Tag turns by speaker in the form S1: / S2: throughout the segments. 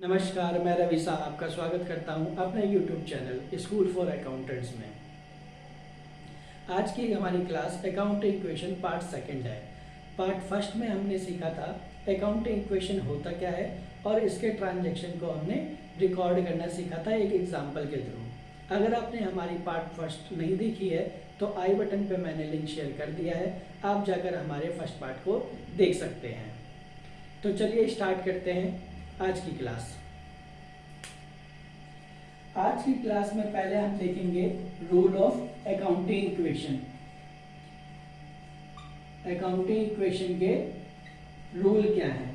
S1: नमस्कार, मैं रवि शाह आपका स्वागत करता हूं अपने YouTube channel school for accountants में। आज की हमारी class accounting equation part second है। पार्ट फर्स्ट में हमने सीखा था अकाउंटिंग इक्वेशन होता क्या है और इसके ट्रांजैक्शन को हमने रिकॉर्ड करना सीखा था एक एग्जाम्पल के थ्रू। अगर आपने हमारी पार्ट फर्स्ट नहीं देखी है तो आई बटन पे मैंने लिंक शेयर कर दिया है, आप जाकर हमारे फर्स्ट पार्ट को देख सकते हैं। तो चलिए स्टार्ट करते हैं आज की क्लास। आज की क्लास में पहले हम देखेंगे rule of accounting equation. Accounting equation के रूल क्या है।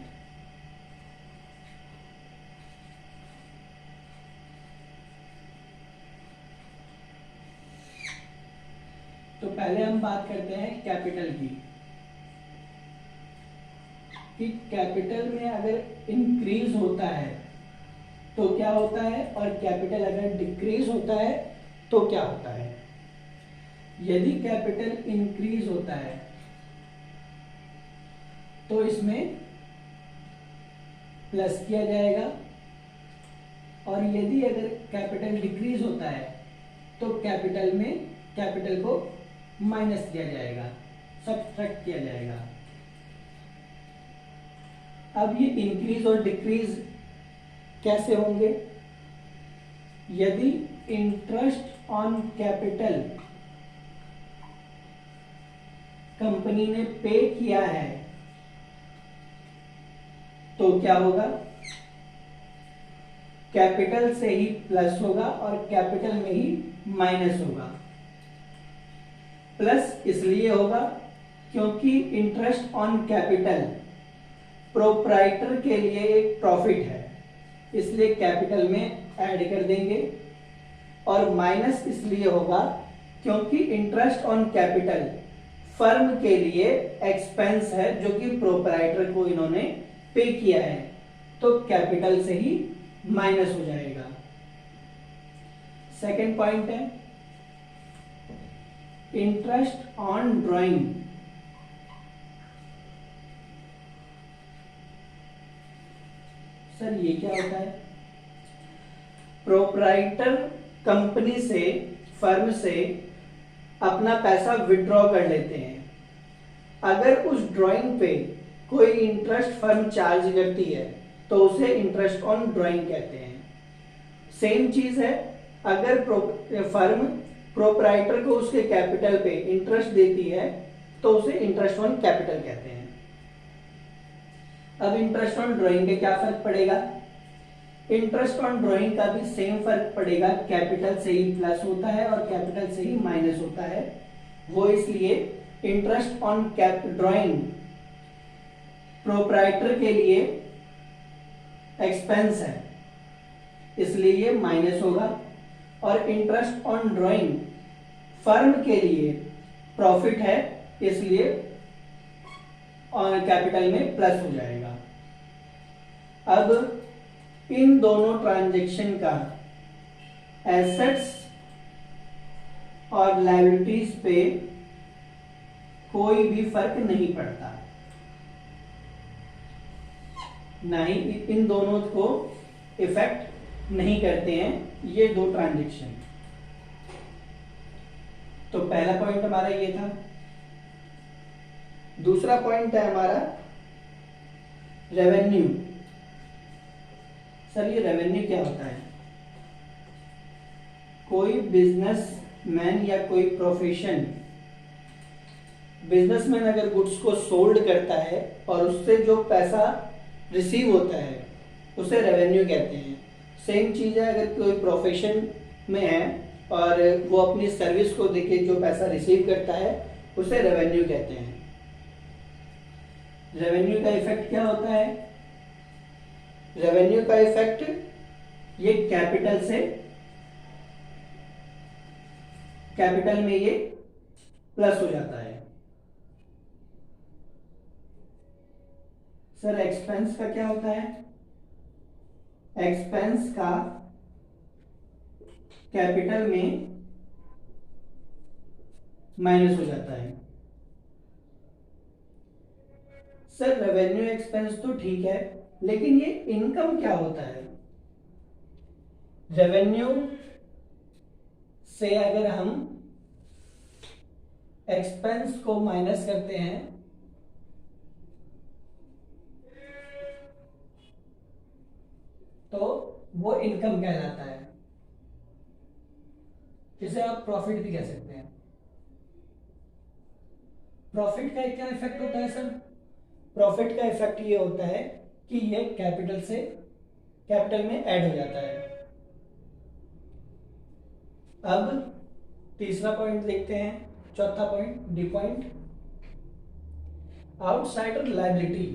S1: तो पहले हम बात करते हैं कैपिटल की, कि कैपिटल में अगर इंक्रीज होता है तो क्या होता है और कैपिटल अगर डिक्रीज होता है तो क्या होता है। यदि कैपिटल इंक्रीज होता है तो इसमें प्लस किया जाएगा, और यदि अगर कैपिटल डिक्रीज होता है तो कैपिटल को माइनस किया जाएगा, सब्ट्रैक्ट किया जाएगा। अब ये इंक्रीज और डिक्रीज कैसे होंगे। यदि इंटरेस्ट ऑन कैपिटल कंपनी ने पे किया है तो क्या होगा, कैपिटल से ही प्लस होगा और कैपिटल में ही माइनस होगा। प्लस इसलिए होगा क्योंकि इंटरेस्ट ऑन कैपिटल प्रोप्राइटर के लिए एक प्रॉफिट है, इसलिए कैपिटल में ऐड कर देंगे। और माइनस इसलिए होगा क्योंकि इंटरेस्ट ऑन कैपिटल फर्म के लिए एक्सपेंस है जो कि प्रोप्राइटर को इन्होंने पे किया है, तो कैपिटल से ही माइनस हो जाएगा। सेकंड पॉइंट है इंटरेस्ट ऑन ड्राइंग। सर ये क्या होता है। प्रोप्राइटर कंपनी से, फर्म से अपना पैसा विड्रॉ कर लेते हैं। अगर उस ड्राइंग पे कोई इंटरेस्ट फर्म चार्ज करती है तो उसे इंटरेस्ट ऑन ड्राइंग कहते हैं। सेम चीज है, अगर फर्म प्रोप्राइटर को उसके कैपिटल पे इंटरेस्ट देती है तो उसे इंटरेस्ट ऑन कैपिटल कहते हैं। अब इंटरेस्ट ऑन ड्राइंग का क्या फर्क पड़ेगा। इंटरेस्ट ऑन ड्राइंग का भी सेम फर्क पड़ेगा, कैपिटल से ही प्लस होता है और कैपिटल से ही माइनस होता है। वो इसलिए इंटरेस्ट ऑन ड्राइंग प्रोप्राइटर के लिए एक्सपेंस है, इसलिए ये माइनस होगा, और इंटरेस्ट ऑन ड्राइंग फर्म के लिए प्रॉफिट है, इसलिए और कैपिटल में प्लस हो जाएगा। अब इन दोनों ट्रांजैक्शन का एसेट्स और लायबिलिटीज पे कोई भी फर्क नहीं पड़ता, ना ही इन दोनों को इफेक्ट नहीं करते हैं ये दो ट्रांजैक्शन। तो पहला पॉइंट हमारा ये था। दूसरा पॉइंट है हमारा रेवेन्यू। सर ये रेवेन्यू क्या होता है। कोई बिजनेसमैन या कोई प्रोफेशन, बिजनेसमैन अगर गुड्स को सोल्ड करता है और उससे जो पैसा रिसीव होता है उसे रेवेन्यू कहते हैं। सेम चीज है, अगर कोई प्रोफेशन में है और वो अपनी सर्विस को देके जो पैसा रिसीव करता है उसे रेवेन्यू कहते हैं। रेवेन्यू का इफेक्ट क्या होता है। रेवेन्यू का इफेक्ट ये कैपिटल में ये प्लस हो जाता है। सर एक्सपेंस का क्या होता है। एक्सपेंस का कैपिटल में माइनस हो जाता है। सर रेवेन्यू एक्सपेंस तो ठीक है, लेकिन ये इनकम क्या होता है? रेवेन्यू से अगर हम एक्सपेंस को माइनस करते हैं तो वो इनकम कहलाता है। इसे आप प्रॉफिट भी कह सकते हैं। प्रॉफिट का क्या इफेक्ट होता है सर? प्रॉफिट का इफेक्ट ये होता है कि ये कैपिटल में ऐड हो जाता है। अब तीसरा पॉइंट देखते हैं, चौथा point, D point, outsider liability.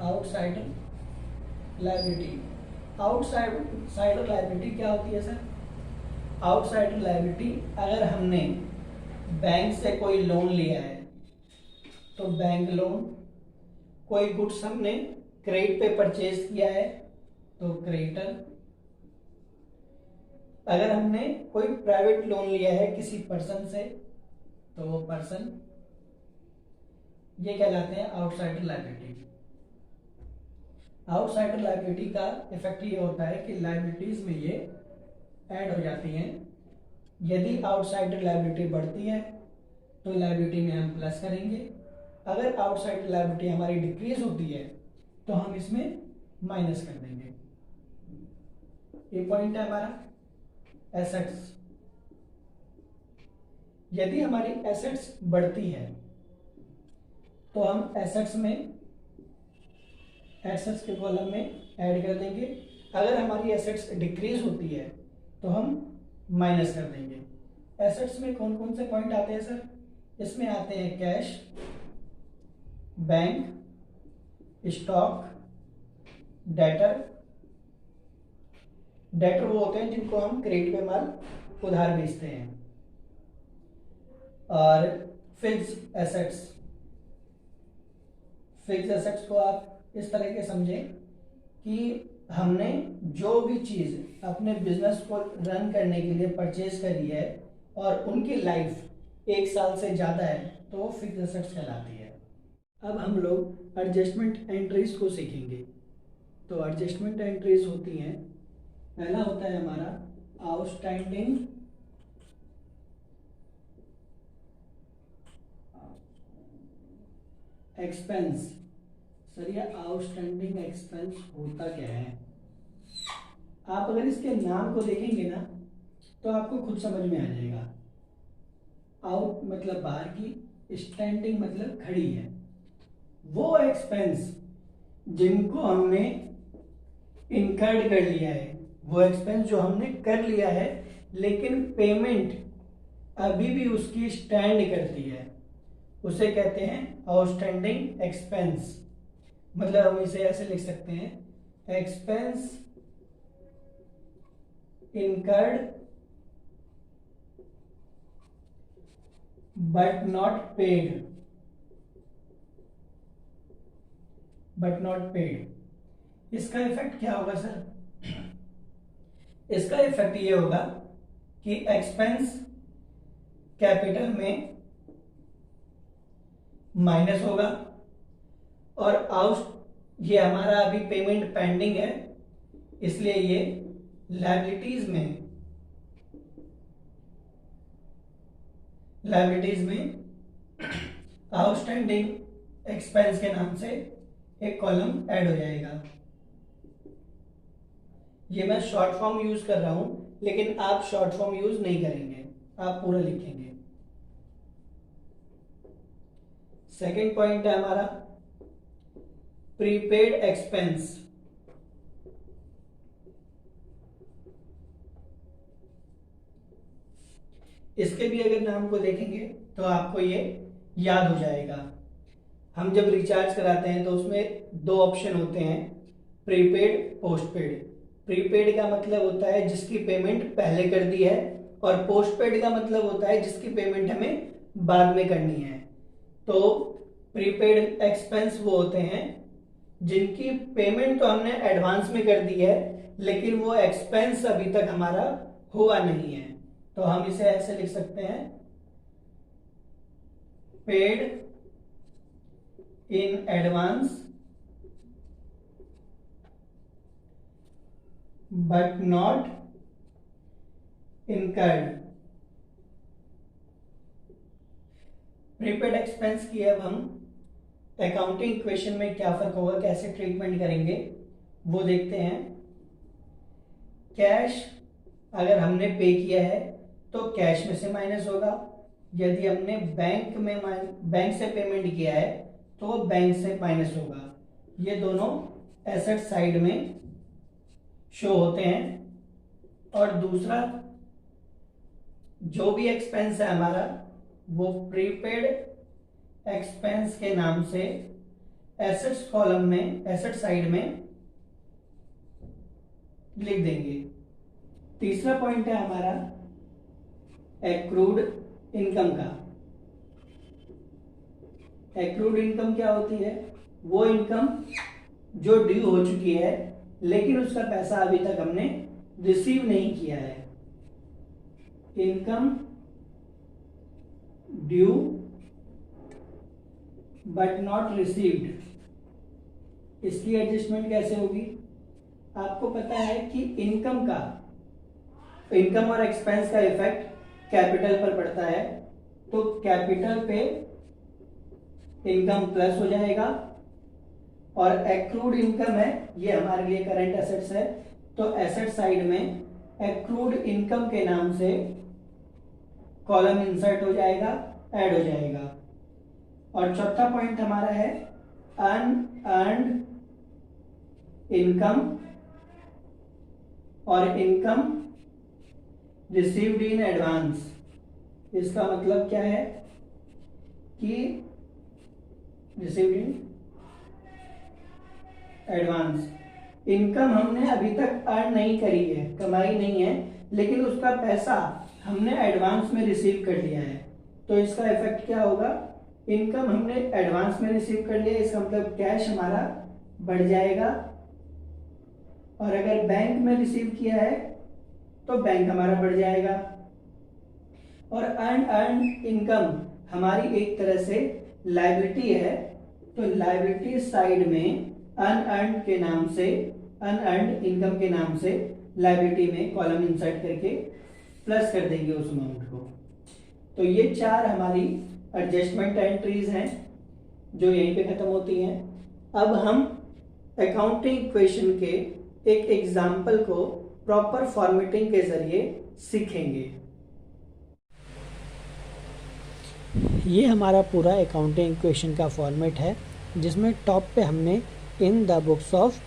S1: Outsider liability क्या होती है सर? आउटसाइडर लायबिलिटी, अगर हमने बैंक से कोई लोन लिया है तो बैंक लोन, कोई गुड्स हमने क्रेडिट पे परचेज किया है तो क्रेडिटर, अगर हमने कोई प्राइवेट लोन लिया है किसी पर्सन से तो वो पर्सन, ये कहलाते हैं आउटसाइडर लायबिलिटी। आउटसाइडर लायबिलिटी का इफेक्ट ये होता है कि लायबिलिटीज में ये ऐड हो जाती हैं। यदि आउटसाइडर लायबिलिटी बढ़ती है तो लायबिलिटी में हम प्लस करेंगे, अगर आउटसाइडर लायबिलिटी हमारी डिक्रीज होती है तो हम इसमें माइनस कर देंगे। ये पॉइंट है हमारा एसेट्स। यदि हमारी एसेट्स बढ़ती है तो हम एसेट्स के कॉलम में ऐड कर देंगे, अगर हमारी एसेट्स डिक्रीज होती है तो हम माइनस कर देंगे। एसेट्स में कौन कौन से पॉइंट आते हैं सर? इसमें आते हैं कैश, बैंक, स्टॉक, डेटर वो होते हैं जिनको हम क्रेडिट पे माल उधार बेचते हैं, और फिक्स्ड एसेट्स को आप इस तरह के समझें कि हमने जो भी चीज अपने बिजनेस को रन करने के लिए परचेज करी है और उनकी लाइफ 1 साल से ज्यादा है तो वो फिक्स्ड एसेट्स कहलाती है। अब हम लोग एडजस्टमेंट एंट्रीज को सीखेंगे। तो एडजस्टमेंट एंट्रीज होती हैं, पहला होता है हमारा आउटस्टैंडिंग एक्सपेंस। सर ये आउटस्टैंडिंग एक्सपेंस होता क्या है? आप अगर इसके नाम को देखेंगे ना तो आपको खुद समझ में आ जाएगा। आउट मतलब बाहर की, स्टैंडिंग मतलब खड़ी है। वो एक्सपेंस जिनको हमने इनकर्ड कर लिया है, वो एक्सपेंस जो हमने कर लिया है लेकिन पेमेंट अभी भी उसकी स्टैंड करती है, उसे कहते हैं आउटस्टैंडिंग एक्सपेंस। मतलब हम इसे ऐसे लिख सकते हैं, expense incurred but not paid. इसका इफेक्ट क्या होगा सर? इसका इफेक्ट ये होगा कि एक्सपेंस कैपिटल में माइनस होगा और ये हमारा अभी पेमेंट पेंडिंग है, इसलिए ये लायबिलिटीज में आउटस्टैंडिंग एक्सपेंस के नाम से एक कॉलम ऐड हो जाएगा। ये मैं शॉर्ट फॉर्म यूज कर रहा हूं, लेकिन आप शॉर्ट फॉर्म यूज नहीं करेंगे, आप पूरा लिखेंगे। सेकेंड पॉइंट है हमारा प्रीपेड एक्सपेंस। इसके भी अगर नाम को देखेंगे तो आपको ये याद हो जाएगा। हम जब रिचार्ज कराते हैं तो उसमें 2 ऑप्शन होते हैं, प्रीपेड, पोस्टपेड। प्रीपेड का मतलब होता है जिसकी पेमेंट पहले कर दी है, और पोस्टपेड का मतलब होता है जिसकी पेमेंट हमें बाद में करनी है। तो प्रीपेड एक्सपेंस वो होते हैं जिनकी पेमेंट तो हमने एडवांस में कर दी है लेकिन वो एक्सपेंस अभी तक हमारा हुआ नहीं है। तो हम इसे ऐसे लिख सकते हैं, paid in advance but not incurred. Prepaid expense की अब हम अकाउंटिंग इक्वेशन में क्या फर्क होगा, कैसे ट्रीटमेंट करेंगे वो देखते हैं। कैश अगर हमने पे किया है तो कैश में से माइनस होगा, यदि हमने बैंक से पेमेंट किया है तो वो बैंक से माइनस होगा। ये दोनों एसेट साइड में शो होते हैं। और दूसरा जो भी एक्सपेंस है हमारा वो प्रीपेड एक्सपेंस के नाम से एसेट्स कॉलम में, एसेट साइड में लिख देंगे। तीसरा पॉइंट है हमारा एक्रूड इनकम का। एक्रूड इनकम क्या होती है? वो इनकम जो ड्यू हो चुकी है लेकिन उसका पैसा अभी तक हमने रिसीव नहीं किया है। Income due but not received. इसकी एडजस्टमेंट कैसे होगी? आपको पता है कि इनकम और एक्सपेंस का इफेक्ट कैपिटल पर पड़ता है, तो कैपिटल पे इनकम प्लस हो जाएगा। और एक्रूड इनकम है, ये हमारे लिए करंट एसेट्स है, तो एसेट साइड में एक्रूड इनकम के नाम से कॉलम इंसर्ट हो जाएगा, ऐड हो जाएगा। और चौथा पॉइंट हमारा है अनअर्न्ड इनकम और इनकम रिसीव्ड इन एडवांस। इसका मतलब क्या है कि रिसीव्ड इन एडवांस, इनकम हमने अभी तक अर्न नहीं करी है, कमाई नहीं है, लेकिन उसका पैसा हमने एडवांस में रिसीव कर लिया है। तो इसका इफेक्ट क्या होगा? इनकम हमने एडवांस में रिसीव कर लिया, इसका मतलब कैश हमारा बढ़ जाएगा। और अगर बैंक में रिसीव किया है तो बैंक हमारा बढ़ जाएगा। और अनअर्न इनकम हमारी एक तरह से लायबिलिटी है, तो लायबिलिटी साइड में अनअर्न्ड के नाम से, अनअर्न्ड इनकम के नाम से लायबिलिटी में कॉलम इंसर्ट करके प्लस कर देंगे उस अमाउंट को। तो ये चार हमारी एडजस्टमेंट एंट्रीज हैं जो यहीं पे खत्म होती हैं। अब हम अकाउंटिंग इक्वेशन के एक एग्जाम्पल को प्रॉपर फॉर्मेटिंग के जरिए सीखेंगे। ये हमारा पूरा अकाउंटिंग इक्वेशन का फॉर्मेट है, जिसमें टॉप पे हमने इन द बुक्स ऑफ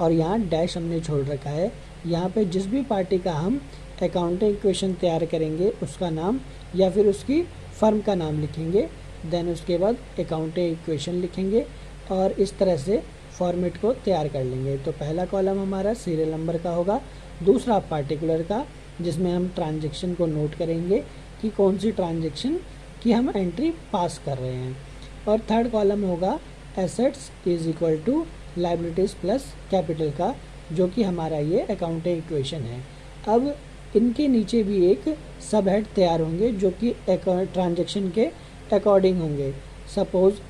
S1: और यहाँ डैश हमने छोड़ रखा है। यहाँ पे जिस भी पार्टी का हम अकाउंटिंग इक्वेशन तैयार करेंगे उसका नाम या फिर उसकी फर्म का नाम लिखेंगे, देन उसके बाद अकाउंटिंग इक्वेशन लिखेंगे और इस तरह से फॉर्मेट को तैयार कर लेंगे। तो पहला कॉलम हमारा सीरियल नंबर का होगा, दूसरा पार्टिकुलर का जिसमें हम ट्रांजैक्शन को नोट करेंगे कि कौन सी ट्रांजैक्शन की हम एंट्री पास कर रहे हैं, और थर्ड कॉलम होगा assets is equal to liabilities plus capital का, जो कि हमारा ये अकाउंटिंग इक्वेशन है। अब इनके नीचे भी एक सब हेड तैयार होंगे जो कि ट्रांजैक्शन के अकॉर्डिंग होंगे। Suppose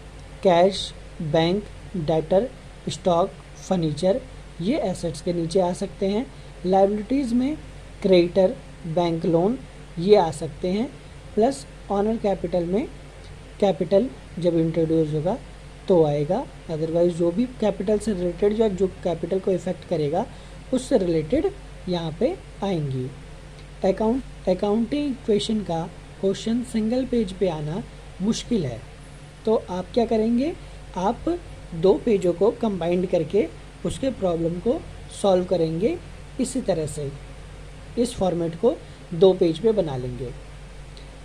S1: cash, bank, debtor, stock, furniture, ये एसेट्स के नीचे आ सकते हैं। लायबिलिटीज़ में क्रेडिटर, बैंक लोन, ये आ सकते हैं। प्लस ऑनर कैपिटल में कैपिटल जब इंट्रोड्यूस होगा तो आएगा, अदरवाइज जो भी कैपिटल से रिलेटेड जो कैपिटल को इफेक्ट करेगा उससे रिलेटेड यहाँ पे आएंगी। अकाउंटिंग इक्वेशन का क्वेश्चन सिंगल पेज पे आना मुश्किल है, तो आप क्या करेंगे, आप दो पेजों को कंबाइंड करके उसके प्रॉब्लम को सॉल्व करेंगे। इसी तरह से इस फॉर्मेट को दो पेज पे बना लेंगे।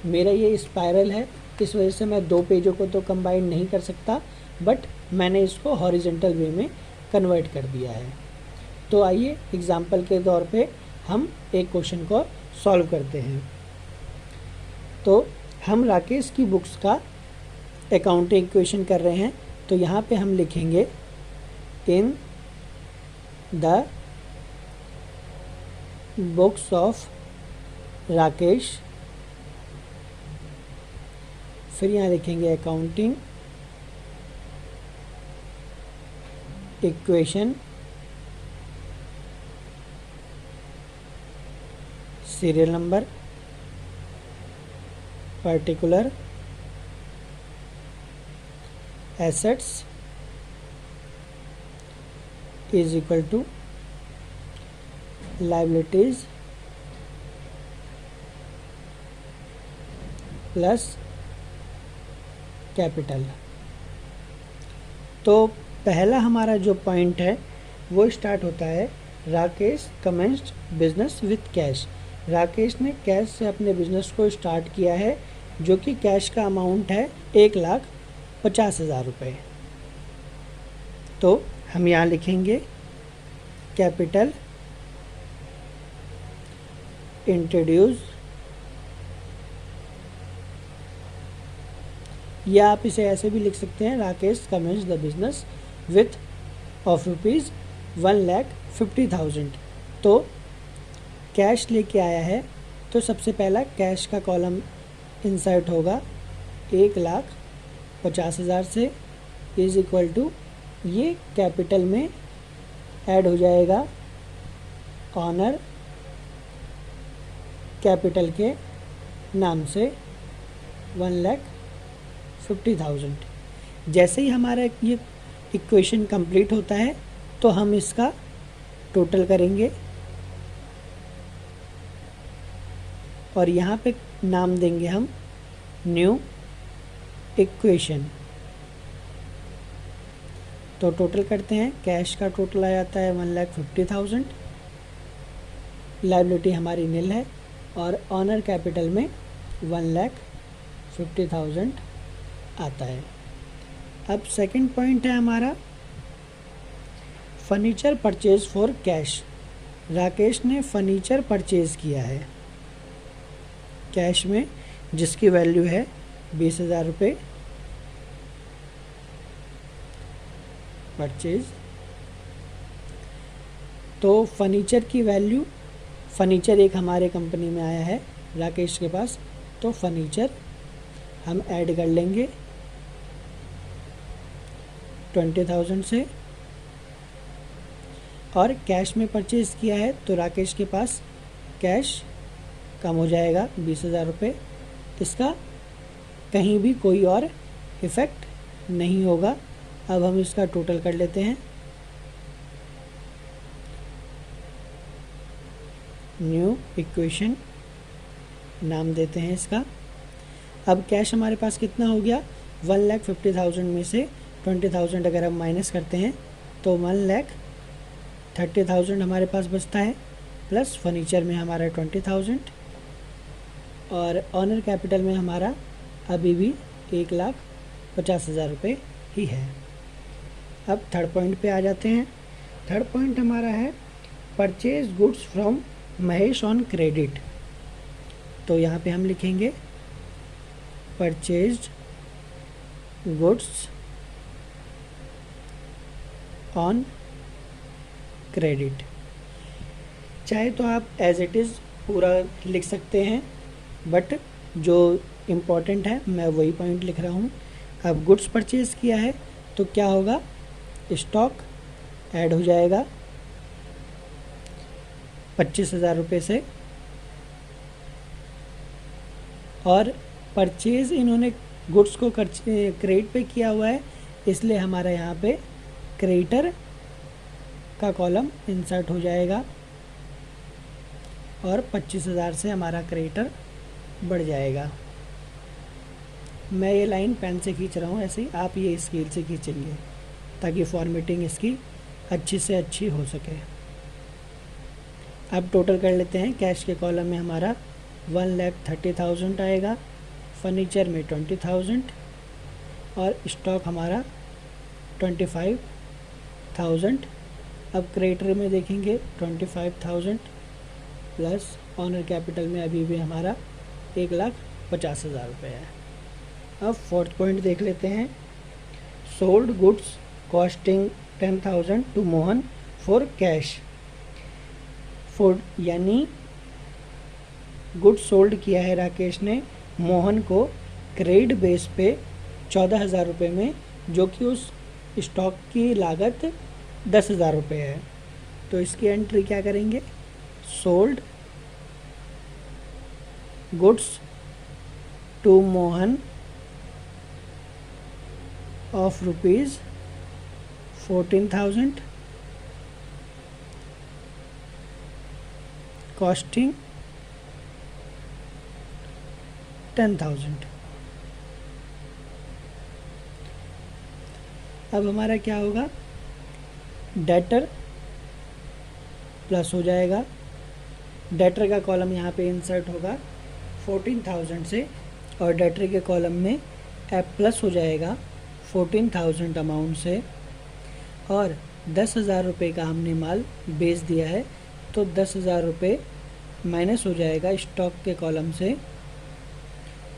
S1: मेरा ये स्पाइरल है, इस वजह से मैं दो पेजों को तो कंबाइन नहीं कर सकता, बट मैंने इसको हॉरिजॉन्टल वे में कन्वर्ट कर दिया है। तो आइए एग्जाम्पल के तौर पे हम एक क्वेश्चन को सॉल्व करते हैं। तो हम राकेश की बुक्स का अकाउंटिंग इक्वेशन कर रहे हैं, तो यहाँ पे हम लिखेंगे in the books of Rakesh फिर यहाँ लिखेंगे accounting equation serial number particular assets is equal to liabilities plus capital. तो पहला हमारा जो पॉइंट है वो स्टार्ट होता है Rakesh commenced business with cash. Rakesh ने कैश से अपने बिजनेस को स्टार्ट किया है, जो कि कैश का अमाउंट है 1,50,000 रुपये। तो हम यहाँ लिखेंगे कैपिटल इंट्रोड्यूस, या आप इसे ऐसे भी लिख सकते हैं Rakesh commences the business with of rupees 1,50,000। तो कैश लेके आया है, तो सबसे पहला कैश का कॉलम इंसर्ट होगा 1,50,000 से इज इक्वल टू, ये कैपिटल में ऐड हो जाएगा ऑनर कैपिटल के नाम से 1,50,000। जैसे ही हमारा ये इक्वेशन कंप्लीट होता है तो हम इसका टोटल करेंगे और यहाँ पे नाम देंगे हम न्यू इक्वेशन। तो टोटल करते हैं, कैश का टोटल आ जाता है 1,50,000, लायबिलिटी हमारी नील है और ऑनर कैपिटल में 1,50,000 आता है। अब सेकंड पॉइंट है हमारा furniture purchase for cash. Rakesh ने फर्नीचर परचेज किया है कैश में, जिसकी वैल्यू है 20,000 रुपये परचेज। तो फर्नीचर की वैल्यू, फर्नीचर एक हमारे कंपनी में आया है राकेश के पास, तो फर्नीचर हम ऐड कर लेंगे 20,000 से। और कैश में परचेज किया है तो राकेश के पास कैश कम हो जाएगा 20,000 रुपये। इसका कहीं भी कोई और इफ़ेक्ट नहीं होगा। अब हम इसका टोटल कर लेते हैं, न्यू इक्वेशन नाम देते हैं इसका। अब कैश हमारे पास कितना हो गया, 1,50,000 में से 20,000 अगर हम माइनस करते हैं तो 1,30,000 हमारे पास बचता है, प्लस फर्नीचर में हमारा 20,000 और ऑनर कैपिटल में हमारा अभी भी 1,50,000 रुपये ही है। अब थर्ड पॉइंट पे आ जाते हैं। थर्ड पॉइंट हमारा है purchase goods from Mahesh on credit. तो यहाँ पे हम लिखेंगे परचेज्ड गुड्स ऑन क्रेडिट। चाहे तो आप एज इट इज़ पूरा लिख सकते हैं, बट जो इम्पोर्टेंट है मैं वही पॉइंट लिख रहा हूँ। अब गुड्स परचेज किया है तो क्या होगा, स्टॉक ऐड हो जाएगा 25,000 रुपये से, और परचेज़ इन्होंने गुड्स को क्रेडिट पे किया हुआ है, इसलिए हमारा यहाँ पे क्रेडिटर का कॉलम इंसर्ट हो जाएगा और 25,000 से हमारा क्रेडिटर बढ़ जाएगा। मैं ये लाइन पेन से खींच रहा हूँ, ऐसे ही आप ये स्केल से खींचेंगे ताकि फॉर्मेटिंग इसकी अच्छी से अच्छी हो सके। अब टोटल कर लेते हैं। कैश के कॉलम में हमारा 1,30,000 आएगा, फर्नीचर में 20,000 और स्टॉक हमारा 25,000। अब क्रेडिटर में देखेंगे 25,000 प्लस ऑनर कैपिटल में अभी भी हमारा 1,50,000 रुपये है। अब फोर्थ पॉइंट देख लेते हैं, sold goods costing 10,000 to Mohan for cash. For यानी गुड्स सोल्ड किया है राकेश ने मोहन को क्रेडिट बेस पे 14,000 रुपये में, जो कि उस स्टॉक की लागत 10,000 रुपये है। तो इसकी एंट्री क्या करेंगे, sold goods to Mohan of rupees 14,000 costing 10,000। अब हमारा क्या होगा, डेटर प्लस हो जाएगा, डेटर का कॉलम यहाँ पे इंसर्ट होगा 14,000 से, और डेटर के कॉलम में एफ प्लस हो जाएगा 14,000 अमाउंट से, और 10,000 रुपये का हमने माल बेच दिया है, तो 10,000 रुपये माइनस हो जाएगा स्टॉक के कॉलम से।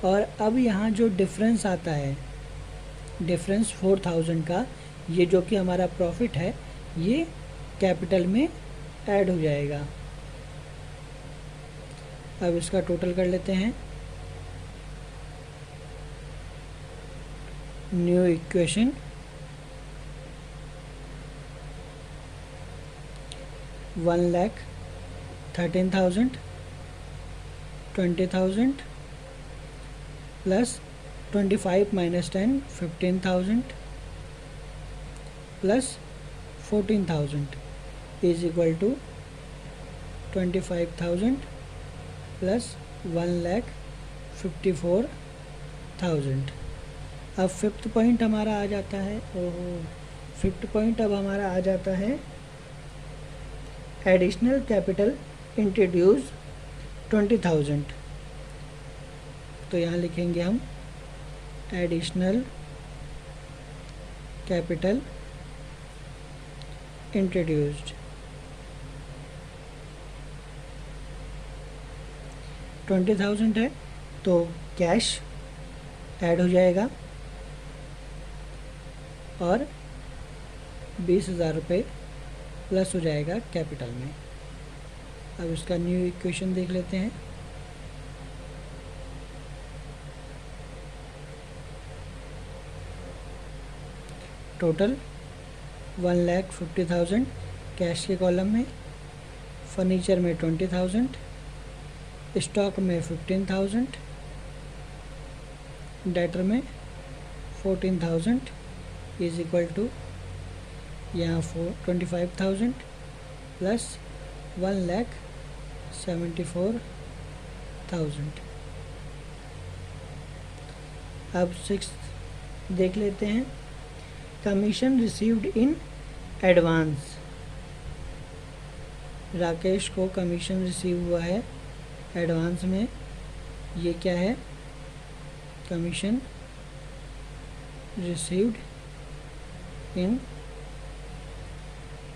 S1: और अब यहाँ जो डिफरेंस आता है, डिफरेंस 4,000 का, ये जो कि हमारा प्रॉफिट है, ये कैपिटल में ऐड हो जाएगा। अब इसका टोटल कर लेते हैं। New equation, 1,13,000 20,000 plus 25 minus 10 15,000 plus 14,000 is equal to 25,000 plus 1,54,000। अब फिफ्थ पॉइंट हमारा आ जाता है, फिफ्थ पॉइंट अब हमारा आ जाता है, एडिशनल कैपिटल इंट्रोड्यूस 20,000। तो यहाँ लिखेंगे हम एडिशनल कैपिटल इंट्रोड्यूस्ड 20,000 है, तो कैश ऐड हो जाएगा और 20,000 रुपये प्लस हो जाएगा कैपिटल में। अब इसका न्यू इक्वेशन देख लेते हैं। टोटल 1,50,000 कैश के कॉलम में, फर्नीचर में 20,000, स्टॉक में 15,000, डेटर में 14,000 इज इक्वल टू यहाँ 25,000 प्लस 1,74,000। अब सिक्स्थ देख लेते हैं, commission received in advance. Rakesh को कमीशन रिसीव हुआ है एडवांस में। ये क्या है, commission received in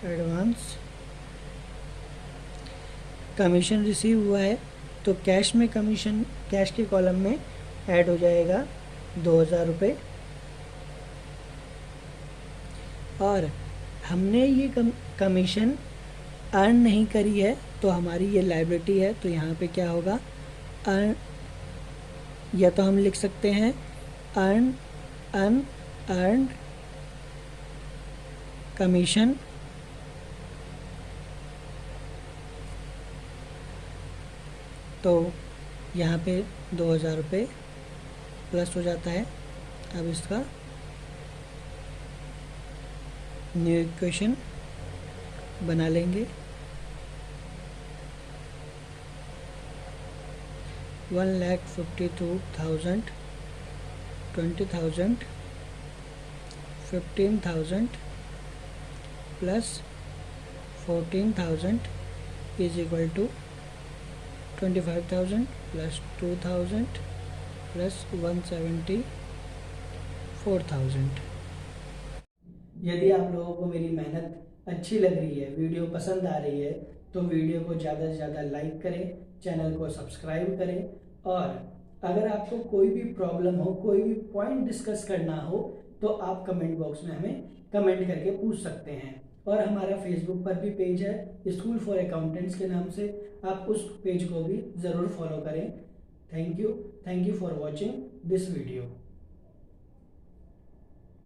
S1: advance. Commission receive हुआ है तो कैश में कमीशन, कैश के कॉलम में ऐड हो जाएगा 2,000 रुपये, और हमने ये कमीशन अर्न नहीं करी है तो हमारी ये लायबिलिटी है। तो यहाँ पे क्या होगा, अर्न, या तो हम लिख सकते हैं अनअर्न्ड कमीशन तो यहाँ पे 2,000 रुपये प्लस हो जाता है। अब इसका न्यू इक्वेशन बना लेंगे। 1,52,000 20,000 15,000 plus 14,000 is equal to 25,000 plus 2,000 plus 174,000। यदि आप लोगों को मेरी मेहनत अच्छी लग रही है, वीडियो पसंद आ रही है, तो वीडियो को ज़्यादा से ज़्यादा लाइक करें, चैनल को सब्सक्राइब करें, और अगर आपको कोई भी प्रॉब्लम हो, कोई भी पॉइंट डिस्कस करना हो, तो आप कमेंट बॉक्स में हमें कमेंट करके पूछ सकते हैं। और हमारा फेसबुक पर भी पेज है स्कूल फॉर अकाउंटेंट्स के नाम से, आप उस पेज को भी ज़रूर फॉलो करें। Thank you for watching. this video.